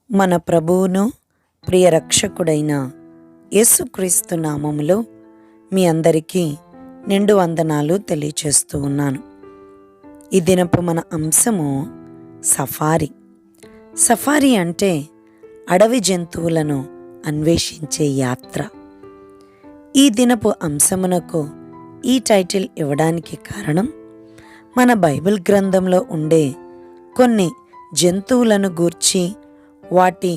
మన ప్రభువును ప్రియ రక్షకుడైన యేసుక్రీస్తు నామములో మీ అందరికీ నిండు వందనాలు తెలియచేస్తూ ఉన్నాను. ఈ దినపు మన అంశము సఫారీ. సఫారీ అంటే అడవి జంతువులను అన్వేషించే యాత్ర. ఈ దినపు అంశమునకు ఈ టైటిల్ ఇవ్వడానికి కారణం మన బైబిల్ గ్రంథంలో ఉండే కొన్ని జంతువులను గూర్చి వాటి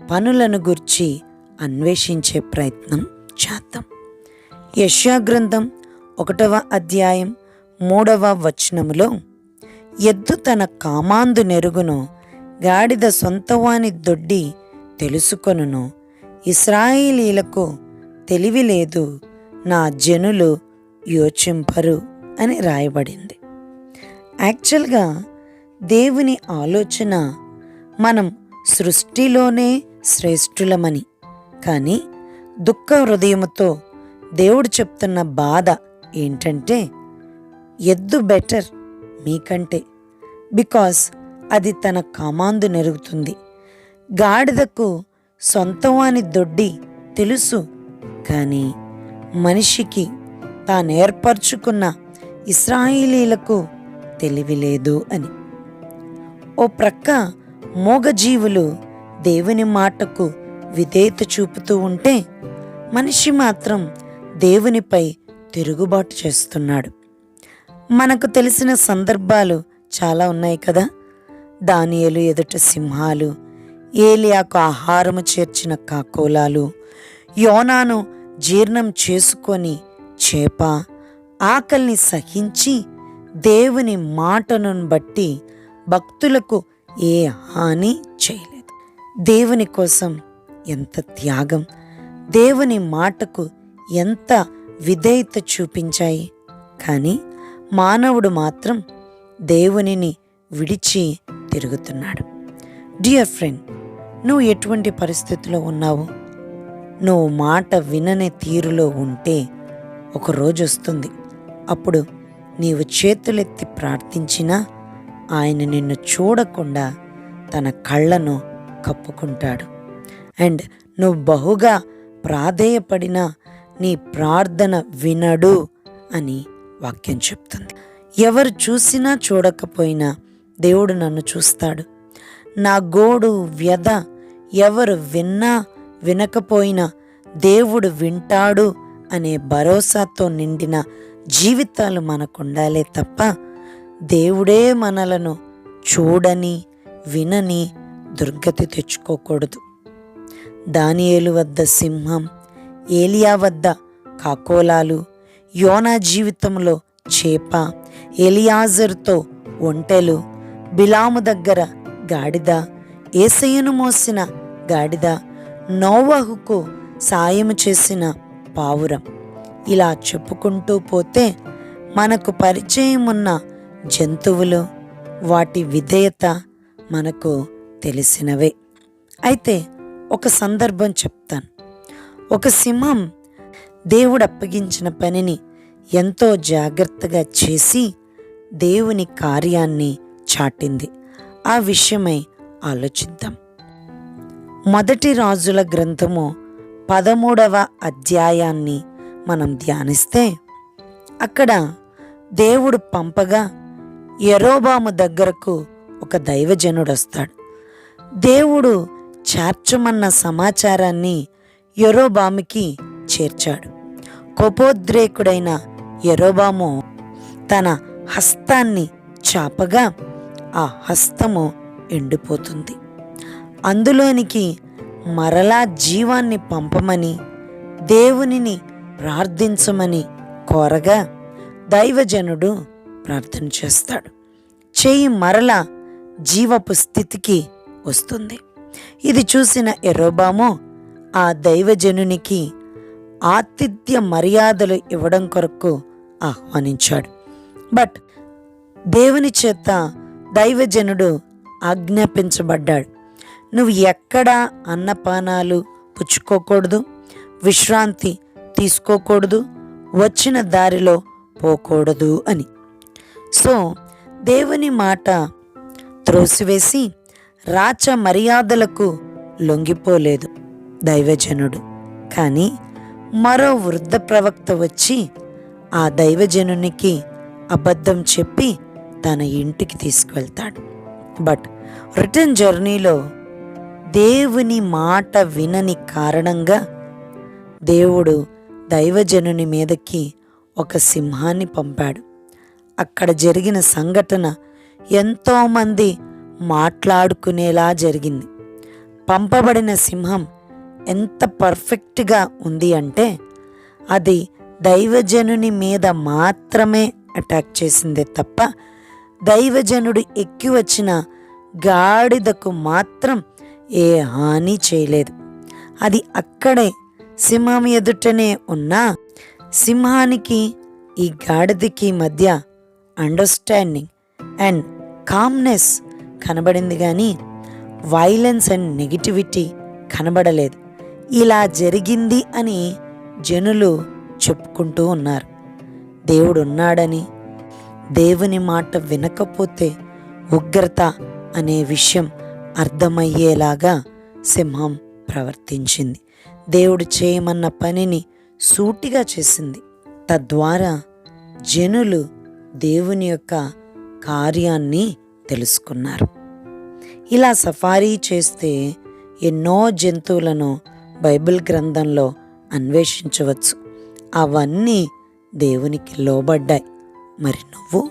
పనులను గూర్చి అన్వేషించే ప్రయత్నం చేద్దాం. యెషయా గ్రంథం 1వ అధ్యాయం 3వ వచనములో, ఎద్దు తన కామాందు నెరుగును, గాడిద సొంతవాని దొడ్డి తెలుసుకొనును, ఇశ్రాయేలీలకు తెలివి లేదు, నా జనులు యోచింపరు అని రాయబడింది. యాక్చువల్గా దేవుని ఆలోచన మనం సృష్టిలోనే శ్రేష్ఠులమని. కానీ దుఃఖ హృదయముతో దేవుడు చెప్తున్న బాధ ఏంటంటే, ఎద్దు బెటర్ మీకంటే, బికాస్ అది తన కామాందు నెరుగుతుంది. గాడిదకు సొంతవాని దొడ్డి తెలుసు, కానీ మనిషికి తాను ఏర్పరచుకున్న ఇశ్రాయేలీలకు తెలివి లేదు అని. ఓ ప్రక్క మూగజీవులు దేవుని మాటకు విధేయత చూపుతూ ఉంటే, మనిషి మాత్రం దేవునిపై తిరుగుబాటు చేస్తున్నాడు. మనకు తెలిసిన సందర్భాలు చాలా ఉన్నాయి కదా. దానియేలు ఎదుట సింహాలు, ఏలియాకు ఆహారము చేర్చిన కాకోలాలు, యోనాను జీర్ణం చేసుకొని చేప, ఆకలిని సహించి దేవుని మాటను బట్టి భక్తులకు ఏ హాని చేయలేదు. దేవుని కోసం ఎంత త్యాగం, దేవుని మాటకు ఎంత విధేయత చూపించాయి. కానీ మానవుడు మాత్రం దేవునిని విడిచి తిరుగుతున్నాడు. డియర్ ఫ్రెండ్, నువ్వు ఎటువంటి పరిస్థితిలో ఉన్నావు? నువ్వు మాట వినని తీరులో ఉంటే ఒక రోజు వస్తుంది, అప్పుడు నీవు చేతులెత్తి ప్రార్థించినా ఆయన నిన్ను చూడకుండా తన కళ్ళను కప్పుకుంటాడు. అండ్ నువ్వు బహుగా ప్రాధేయపడినా నీ ప్రార్థన వినడు అని వాక్యం చెప్తుంది. ఎవరు చూసినా చూడకపోయినా దేవుడు నన్ను చూస్తాడు. నా గోడు వ్యధ ఎవరు విన్నా వినకపోయినా దేవుడు వింటాడు అనే భరోసాతో నిండిన జీవితాలు మనకుండాలే తప్ప, దేవుడే మనలను చూడని వినని దుర్గతి తెచ్చుకోకూడదు. దానియేలు వద్ద సింహం, ఏలియా వద్ద కాకోలాలు, యోనా జీవితంలో చేప, ఎలియాజరుతో ఒంటెలు, బిలాము దగ్గర గాడిద, యేసయ్యను మోసిన గాడిద, నోవహుకు సాయము చేసిన పావురం, ఇలా చెప్పుకుంటూ పోతే మనకు పరిచయం ఉన్న జంతువులు, వాటి విధేయత మనకు తెలిసినవే. అయితే ఒక సందర్భం చెప్తాను. ఒక సింహం దేవుడు అప్పగించిన పనిని ఎంతో జాగ్రత్తగా చేసి దేవుని కార్యాన్ని చాటింది. ఆ విషయమై ఆలోచిద్దాం. మొదటి రాజుల గ్రంథము 13వ అధ్యాయాన్ని మనం ధ్యానిస్తే, అక్కడ దేవుడు పంపగా యెరోబాము దగ్గరకు ఒక దైవజనుడు వస్తాడు. దేవుడు చేర్చమన్న సమాచారాన్ని యెరోబాముకి చేర్చాడు. కోపోద్రేకుడైన యెరోబాము తన హస్తాన్ని చాపగా ఆ హస్తము ఎండిపోతుంది. అందులోనికి మరలా జీవాన్ని పంపమని దేవునిని ప్రార్థించమని కోరగా దైవజనుడు ప్రార్థన చేస్తాడు. చెయ్యి మరలా జీవపు స్థితికి వస్తుంది. ఇది చూసిన యెరోబాము ఆ దైవజనునికి ఆతిథ్య మర్యాదలు ఇవ్వడం కొరకు ఆహ్వానించాడు. బట్ దేవుని చేత దైవజనుడు ఆజ్ఞాపించబడ్డాడు, నువ్వు ఎక్కడా అన్నపానాలు పుచ్చుకోకూడదు, విశ్రాంతి తీసుకోకూడదు, వచ్చిన దారిలో పోకూడదు అని. సో దేవుని మాట త్రోసివేసి రాచ మర్యాదలకు లొంగిపోలేదు దైవజనుడు. కానీ మరో వృద్ధ ప్రవక్త వచ్చి ఆ దైవజనునికి అబద్ధం చెప్పి తన ఇంటికి తీసుకువెళ్తాడు. బట్ రిటర్న్ జర్నీలో దేవుని మాట వినని కారణంగా దేవుడు దైవజనుని మీదకి ఒక సింహాన్ని పంపాడు. అక్కడ జరిగిన సంఘటన ఎంతోమంది మాట్లాడుకునేలా జరిగింది. పంపబడిన సింహం ఎంత పర్ఫెక్ట్గా ఉంది అంటే అది దైవజనుని మీద మాత్రమే అటాక్ చేసిందే తప్ప దైవజనుడు ఎక్కి వచ్చిన గాడిదకు మాత్రం ఏ హాని చేయలేదు. అది అక్కడే సింహం ఎదుటనే ఉన్నా సింహానికి ఈ గాడిదకి మధ్య అండర్స్టాండింగ్ అండ్ కామ్నెస్ కనబడింది, కానీ వైలెన్స్ అండ్ నెగిటివిటీ కనబడలేదు. ఇలా జరిగింది అని జనులు చెప్పుకుంటూ ఉన్నారు. దేవుడు ఉన్నాడని, దేవుని మాట వినకపోతే ఉగ్రత అనే విషయం అర్థమయ్యేలాగా సింహం ప్రవర్తించింది. దేవుడు చేయమన్న పనిని సూటిగా చేసింది. తద్వారా జనులు దేవుని యొక్క కార్యాన్ని తెలుసుకున్నారు. ఇలా సఫారీ చేస్తే ఎన్నో జంతువులను బైబిల్ గ్రంథంలో అన్వేషించవచ్చు. అవన్నీ దేవునికి లోబడ్డాయి. మరి నువ్వు?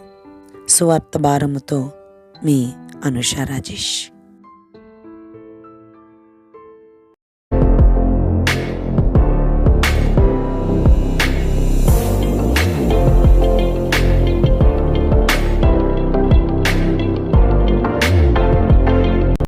సువార్త భారముతో మీ అనుష రాజేష్.